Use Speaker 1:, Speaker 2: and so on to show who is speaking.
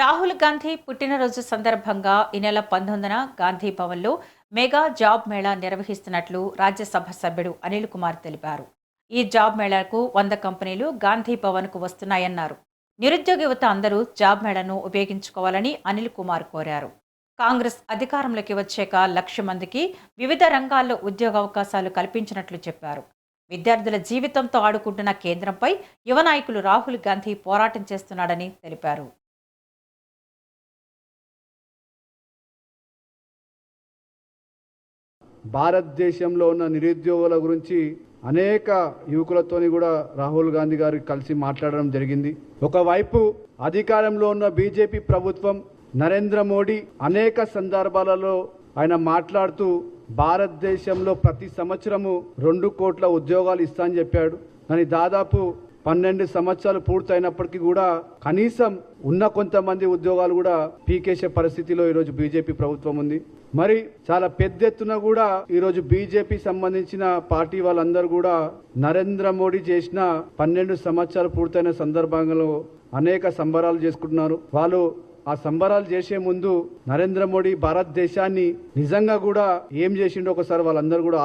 Speaker 1: రాహుల్ గాంధీ పుట్టినరోజు సందర్భంగా ఈ నెల 19న గాంధీ భవన్లో మెగా జాబ్ మేళా నిర్వహిస్తున్నట్లు రాజ్యసభ సభ్యుడు అనిల్ కుమార్ తెలిపారు. ఈ జాబ్ మేళాకు 100 కంపెనీలు గాంధీ భవన్కు వస్తున్నాయన్నారు. నిరుద్యోగ యువత అందరూ జాబ్ మేళాను ఉపయోగించుకోవాలని అనిల్ కుమార్ కోరారు. కాంగ్రెస్ అధికారంలోకి వచ్చాక 1,00,000 మందికి వివిధ రంగాల్లో ఉద్యోగావకాశాలు కల్పించినట్లు చెప్పారు. విద్యార్థుల జీవితంతో ఆడుకుంటున్న కేంద్రంపై యువ నాయకులు రాహుల్ గాంధీ పోరాటం చేస్తున్నాడని తెలిపారు.
Speaker 2: భారతదేశంలో ఉన్న నిరుద్యోగుల గురించి అనేక యువకులతోని కూడా రాహుల్ గాంధీ గారు కలిసి మాట్లాడడం జరిగింది. ఒకవైపు అధికారంలో ఉన్న బీజేపీ ప్రభుత్వం నరేంద్ర మోడీ అనేక సందర్భాలలో ఆయన మాట్లాడుతూ భారతదేశంలో ప్రతి సంవత్సరము 2 కోట్ల ఉద్యోగాలు ఇస్తా అని చెప్పాడు. కానీ దాదాపు 12 సంవత్సరాలు పూర్తయినప్పటికీ కూడా కనీసం ఉన్న కొంతమంది ఉద్యోగాలు కూడా పీకేసే పరిస్థితిలో ఈరోజు బీజేపీ ప్రభుత్వం ఉంది. మరి చాలా పెద్ద ఎత్తున కూడా ఈరోజు బీజేపీ సంబంధించిన పార్టీ వాళ్ళందరూ కూడా నరేంద్ర మోడీ చేసిన 12 సంవత్సరాలు పూర్తయిన సందర్భంలో అనేక సంబరాలు చేసుకుంటున్నారు. వాళ్ళు ఆ సంబరాలు చేసే ముందు నరేంద్ర మోడీ భారతదేశాన్ని నిజంగా కూడా ఏం చేసిండో ఒకసారి వాళ్ళందరూ కూడా